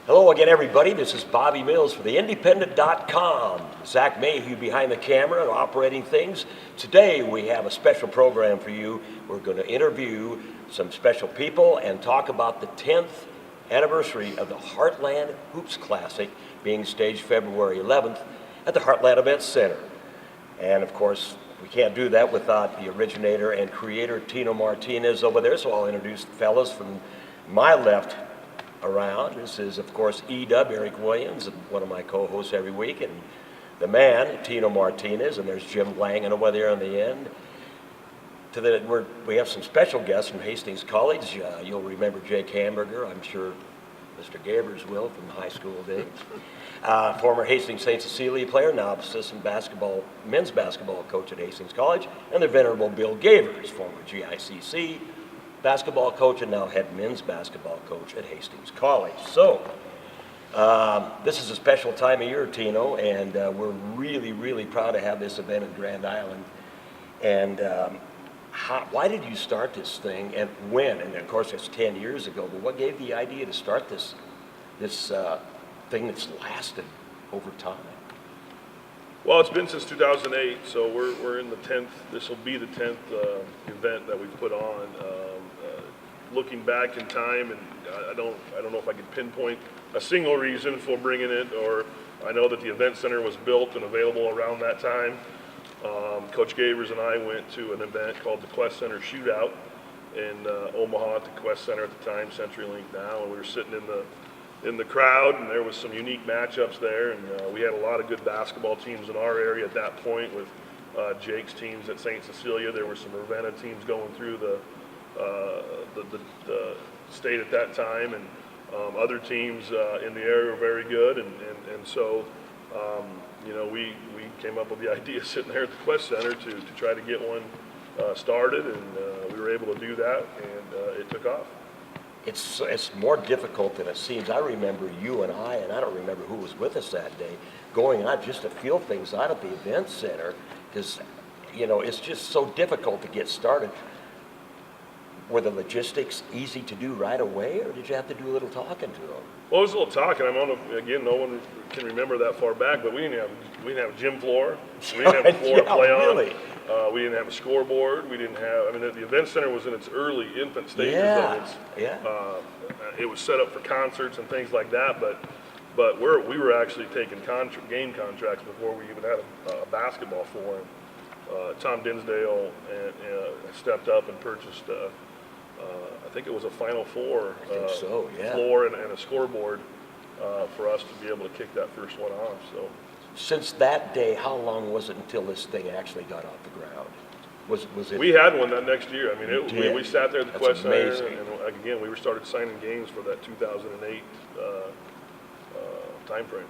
Hello again, everybody. This is Bobby Mills for theindependent.com. Zach Mayhew behind the camera and operating things. Today we have a special program for you. We're going to interview some special people and talk about the 10th anniversary of the Heartland Hoops Classic being staged February 11th at the Heartland Events Center. And of course, we can't do that without the originator and creator Tino Martinez over there, so I'll introduce the fellas from my left around. This is, of course, E-Dub, Eric Williams, one of my co-hosts every week, and the man, Tino Martinez, and there's Jim Langan over there on the end. We have some special guests from Hastings College. You'll remember Jake Hamburger. I'm sure Mr. Gabers will from high school days. Former Hastings St. Cecilia player, now assistant men's basketball coach at Hastings College, and the venerable Bill Gavers, former GICC basketball coach and now head men's basketball coach at Hastings College. So, this is a special time of year, Tino, and we're really, really proud to have this event in Grand Island. And why did you start this thing, and when? And of course, it's 10 years ago, but what gave the idea to start this thing that's lasted over time? Well, it's been since 2008, so we're in the 10th. This will be the 10th event that we've put on. Looking back in time, and I don't know if I could pinpoint a single reason for bringing it, or I know that the event center was built and available around that time. Coach Gavers and I went to an event called the Quest Center Shootout in Omaha at the Quest Center at the time, CenturyLink now, and we were sitting in the crowd, and there was some unique matchups there, and we had a lot of good basketball teams in our area at that point with Jake's teams at St. Cecilia. There were some Ravenna teams going through the state at that time, and other teams in the area were very good, and so we came up with the idea sitting there at the Quest Center to try to get one started, and we were able to do that, and it took off. It's more difficult than it seems. I remember you and I don't remember who was with us that day, going out just to feel things out at the event center, because it's just so difficult to get started. Were the logistics easy to do right away, or did you have to do a little talking to them? Well, it was a little talking. No one can remember that far back, but we didn't have a gym floor. We didn't have a floor to play on. Really? We didn't have a scoreboard. We didn't have. The event center was in its early infant stages. It was set up for concerts and things like that, but we were actually taking game contracts before we even had a basketball floor. Tom Dinsdale stepped up and purchased. I think it was a Final Four floor and a scoreboard for us to be able to kick that first one off. So, since that day, how long was it until this thing actually got off the ground? Was it? We had one that next year. We sat there at the Quest Center, and again, we started signing games for that 2008 time frame.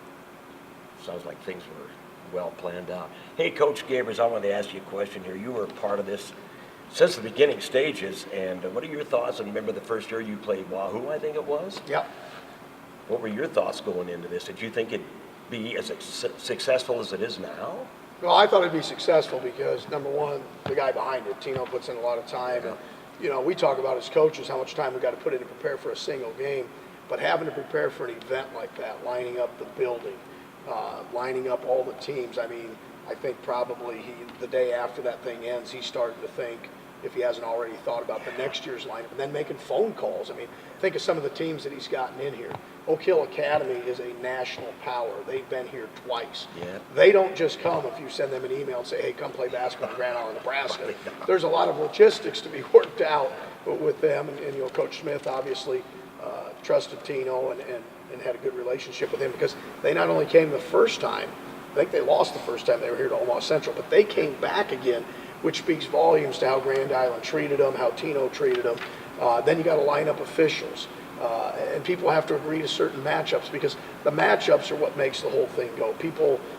Sounds like things were well planned out. Hey, Coach Gabers, I wanted to ask you a question here. You were a part of this since the beginning stages, and what are your thoughts? And remember the first year you played Wahoo, I think it was? Yeah. What were your thoughts going into this? Did you think it'd be as successful as it is now? Well, I thought it'd be successful because, number one, the guy behind it, Tino, puts in a lot of time. Yeah. And, we talk about as coaches how much time we got to put in to prepare for a single game, but having to prepare for an event like that, lining up the building, lining up all the teams. I think probably the day after that thing ends, he's starting to think, if he hasn't already thought about the next year's lineup, and then making phone calls. Think of some of the teams that he's gotten in here. Oak Hill Academy is a national power. They've been here twice. Yeah. They don't just come if you send them an email and say, hey, come play basketball in Grand Island, Nebraska. There's a lot of logistics to be worked out with them, and Coach Smith obviously trusted Tino and had a good relationship with him, because they not only came the first time, I think they lost the first time they were here to Omaha Central, but they came back again, which speaks volumes to how Grand Island treated them, how Tino treated them. Then you got to line up officials, and people have to agree to certain matchups, because the matchups are what makes the whole thing go.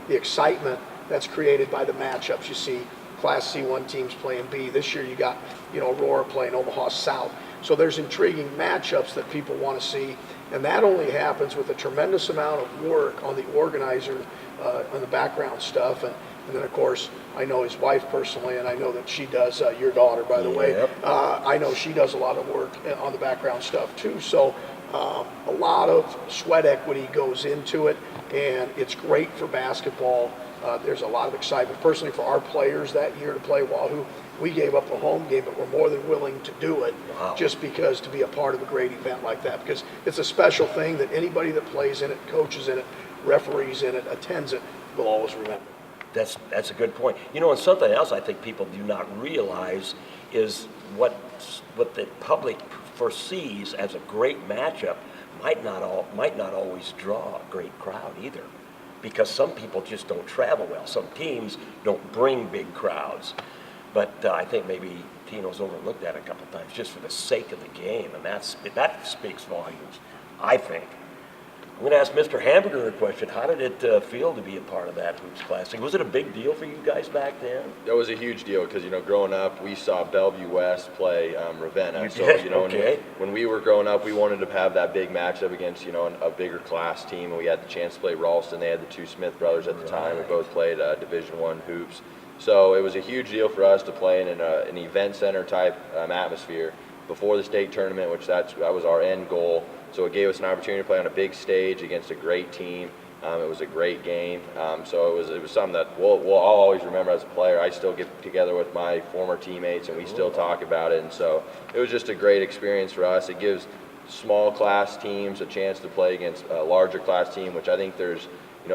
The excitement that's created by the matchups. You see Class C1 teams playing B. This year you got Aurora playing Omaha South. So there's intriguing matchups that people want to see, and that only happens with a tremendous amount of work on the organizer, on the background stuff, and And then, of course, I know his wife personally, and I know that she does, your daughter, by the way. Yep. I know she does a lot of work on the background stuff too. So a lot of sweat equity goes into it, and it's great for basketball. There's a lot of excitement. Personally, for our players that year to play Wahoo, we gave up a home game, but we're more than willing to do it. Wow. Just because to be a part of a great event like that, because it's a special thing that anybody that plays in it, coaches in it, referees in it, attends it, will always remember. That's a good point. You know, and something else I think people do not realize is what the public foresees as a great matchup might not always draw a great crowd either, because some people just don't travel well. Some teams don't bring big crowds, but I think maybe Tino's overlooked that a couple times just for the sake of the game, and that speaks volumes, I think. I'm going to ask Mr. Hamburger a question. How did it feel to be a part of that Hoops Classic? Was it a big deal for you guys back then? That was a huge deal because, growing up, we saw Bellevue West play Ravenna. You So, did? Okay. when we were growing up, we wanted to have that big matchup against, a bigger class team. And we had the chance to play Ralston. They had the two Smith brothers at the time. We both played Division I hoops. So it was a huge deal for us to play in an event center type atmosphere before the state tournament, which that was our end goal. So it gave us an opportunity to play on a big stage against a great team. It was a great game. So it was something that I'll always remember as a player. I still get together with my former teammates and we still talk about it. And so it was just a great experience for us. It gives small class teams a chance to play against a larger class team, which I think there's,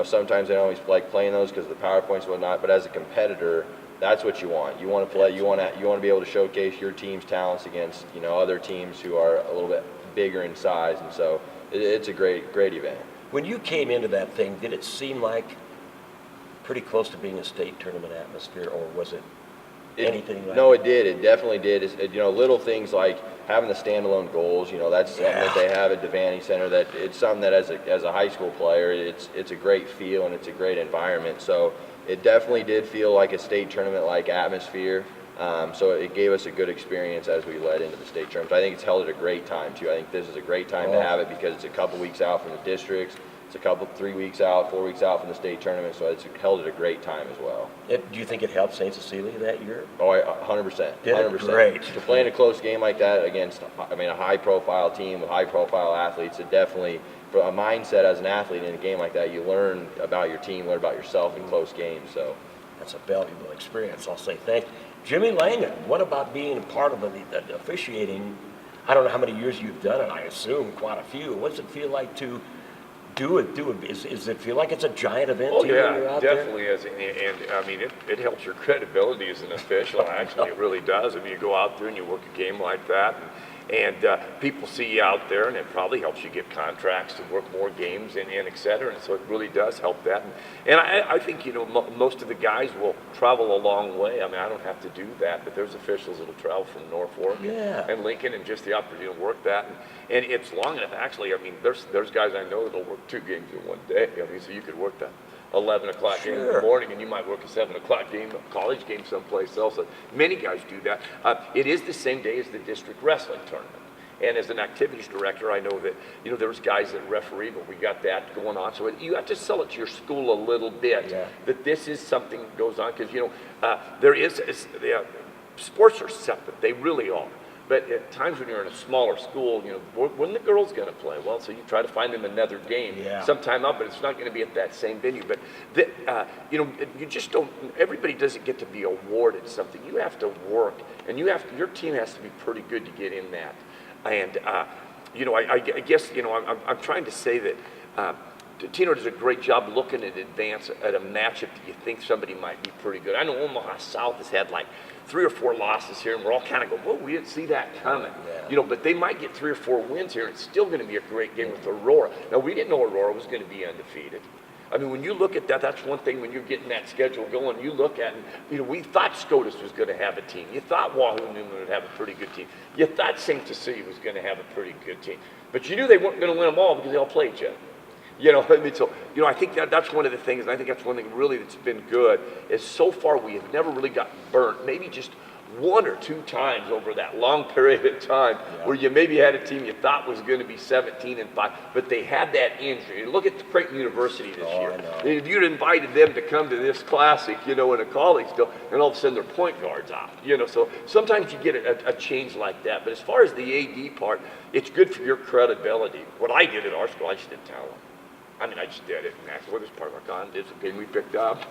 sometimes they don't always like playing those because of the PowerPoints and whatnot. But as a competitor, that's what you want. You want to play. You want to be able to showcase your team's talents against other teams who are a little bit bigger in size, and so it's a great event. When you came into that thing, did it seem like pretty close to being a state tournament atmosphere, or was it anything like No, that? it did. It definitely did. Little things like having the standalone goals. That's something that they have at Devaney Center. That it's something that as a high school player, it's a great feel and it's a great environment. So it definitely did feel like a state tournament-like atmosphere. So it gave us a good experience as we led into the state tournament. I think it's held at a great time too. I think this is a great time to have it because it's a couple weeks out from the districts. It's 3 weeks out, 4 weeks out from the state tournament. So it's held at a great time as well. Do you think it helped St. Cecilia that year? Oh, 100%. Did it? 100%. Great. To play in a close game like that against, a high-profile team with high-profile athletes, it definitely, for a mindset as an athlete in a game like that, you learn about your team, learn about yourself in close games. So That's a valuable experience. I'll say thank you. Jimmy Langan, what about being a part of the officiating? I don't know how many years you've done it. I assume quite a few. What does it feel like to do it? Does it feel like it's a giant event Oh to you when yeah, you're out definitely is, and I mean it helps your credibility as an official. Actually, it really does. I mean, you go out there and you work a game like that, and people see you out there, and it probably helps you get contracts to work more games and et cetera. And so it really does help that. And I think most of the guys will travel a long way. I mean, I don't have to do that, but there's officials that'll travel from Norfolk and Lincoln, and just the opportunity to work that. And it's long enough, actually. I mean, there's guys I know that'll work 2 games in one day. I mean, so you could work that 11 o'clock game in the morning, and you might work a 7 o'clock game, a college game someplace else. Many guys do that. It is the same day as the district wrestling tournament. And as an activities director, I know that, there's guys that referee, but we got that going on. So you have to sell it to your school a little bit, that this is something that goes on. Because, sports are separate. They really are. But at times when you're in a smaller school, when the girls going to play? Well, so you try to find them another game sometime up, but it's not going to be at that same venue. But, you just don't, everybody doesn't get to be awarded something. You have to work, and your team has to be pretty good to get in that. And, I guess, I'm trying to say that Tino does a great job looking in advance at a matchup that you think somebody might be pretty good. I know Omaha South has had like 3 or 4 losses here, and we're all kind of going, whoa, we didn't see that coming. But they might get 3 or 4 wins here, and it's still going to be a great game with Aurora. Now, we didn't know Aurora was going to be undefeated. I mean, when you look at that, that's one thing when you're getting that schedule going, you look at it, we thought SCOTUS was going to have a team. You thought Wahoo Newman would have a pretty good team. You thought St. Cecilia was going to have a pretty good team. But you knew they weren't going to win them all because they all played each other. I think that's one of the things, and I think that's one thing really that's been good, is so far we have never really gotten burnt. Maybe just one or two times over that long period of time where you maybe had a team you thought was going to be 17-5, but they had that injury. Look at Creighton University this year. If you'd invited them to come to this classic, in a college deal, and all of a sudden their point guard's out. So sometimes you get a change like that. But as far as the AD part, it's good for your credibility. What I did at our school, I just didn't tell them. I just did it, and that's what this part of our con. It's a game we picked up.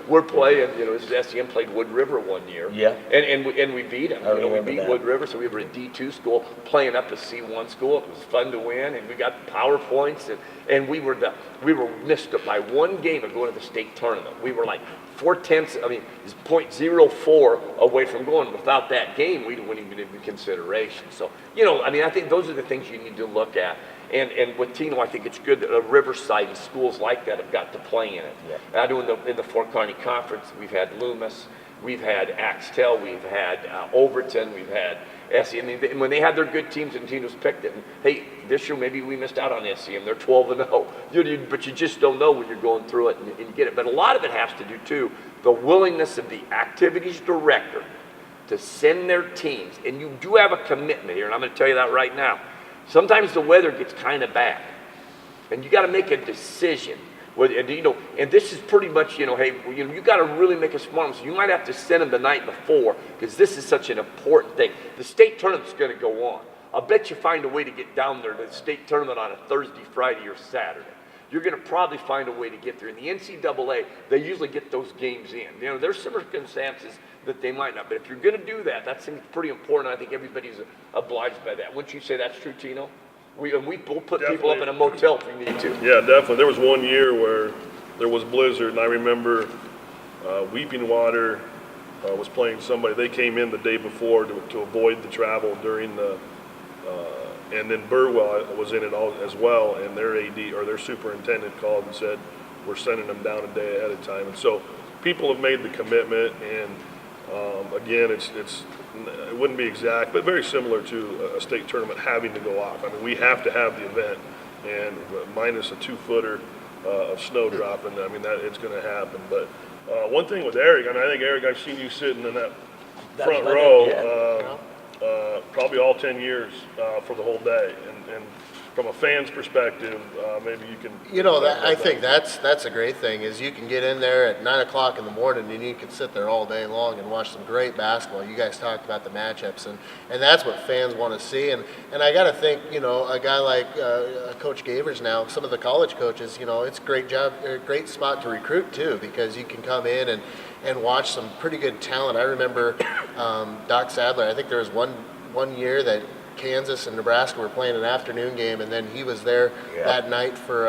We're playing. This is SEM played Wood River one year. Yeah. And we beat them. We beat that. Wood River, so we were a D2 school playing up a C1 school. It was fun to win, and we got PowerPoints, and we were missed by one game of going to the state tournament. We were like 0.04 away from going. Without that game, we wouldn't even be consideration. So, I think those are the things you need to look at. And with Tino, I think it's good that Riverside and schools like that have got to play in it. Yeah. I know in the Fort Kearney Conference, we've had Loomis, we've had Axtell, we've had Overton, we've had SEM. And when they had their good teams and Tino's picked it, and hey, this year maybe we missed out on SEM. They're 12-0. But you just don't know when you're going through it and you get it. But a lot of it has to do, too, the willingness of the activities director to send their teams. And you do have a commitment here, and I'm going to tell you that right now. Sometimes the weather gets kind of bad, and you got to make a decision. And this is pretty much, hey, you got to really make a smart one. So you might have to send them the night before because this is such an important thing. The state tournament's going to go on. I'll bet you find a way to get down there to the state tournament on a Thursday, Friday, or Saturday. You're going to probably find a way to get there. In the NCAA, they usually get those games in. There's circumstances that they might not. But if you're going to do that, that seems pretty important. I think everybody's obliged by that. Wouldn't you say that's true, Tino? We'll put people up in a motel if we need to. Yeah, definitely. There was one year where there was blizzard, and I remember Weeping Water was playing somebody. They came in the day before to avoid the travel during the and then Burwell was in it all as well, and their AD or their superintendent called and said, we're sending them down a day ahead of time. And so people have made the commitment, and again, it wouldn't be exact, but very similar to a state tournament having to go off. We have to have the event, and minus a 2-footer of snow dropping, that it's going to happen. But one thing with Eric, I think, Eric, I've seen you sitting in that front row probably all 10 years for the whole day. And from a fan's perspective, maybe you can... I think that's a great thing is you can get in there at 9 o'clock in the morning and you can sit there all day long and watch some great basketball. You guys talked about the matchups, and that's what fans want to see. And I got to think, a guy like Coach Gavers now, some of the college coaches, it's a great spot to recruit too, because you can come in and watch some pretty good talent. I remember Doc Sadler, I think there was one year that Kansas and Nebraska were playing an afternoon game, and then he was there that night for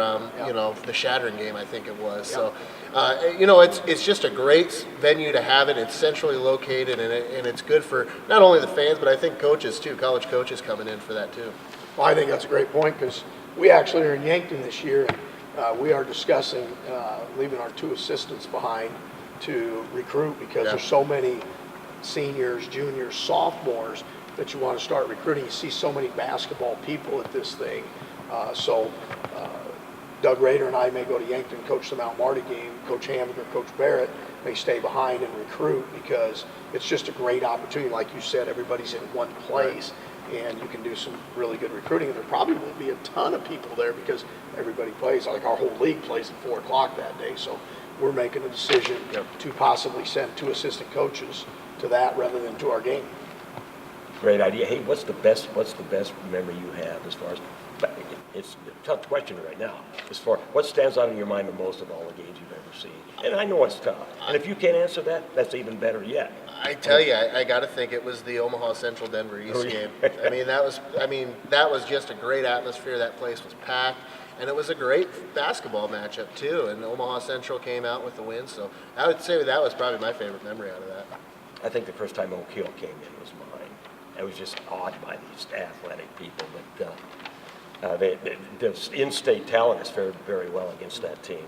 the Shattering game, I think it was. So it's just a great venue to have it. It's centrally located, and it's good for not only the fans, but I think coaches too, college coaches coming in for that too. Well, I think that's a great point because we actually are in Yankton this year, and we are discussing leaving our 2 assistants behind to recruit because there's so many seniors, juniors, sophomores that you want to start recruiting. You see so many basketball people at this thing. So Doug Rader and I may go to Yankton, coach the Mount Marty game. Coach Hamburger, Coach Barrett may stay behind and recruit because it's just a great opportunity. Like you said, everybody's in one place, and you can do some really good recruiting. And there probably won't be a ton of people there because everybody plays. Like our whole league plays at 4 o'clock that day. So we're making a decision to possibly send 2 assistant coaches to that rather than to our game. Great idea. Hey, what's the best memory you have as far as, it's a tough question right now, as far what stands out in your mind the most of all the games you've ever seen? And I know it's tough. And if you can't answer that, that's even better yet. I tell you, I got to think it was the Omaha Central Denver East game. That was just a great atmosphere. That place was packed. And it was a great basketball matchup too. And Omaha Central came out with the win. So I would say that was probably my favorite memory out of that. I think the first time Oak Hill came in was mine. I was just awed by these athletic people, but the in-state talent has fared very well against that team.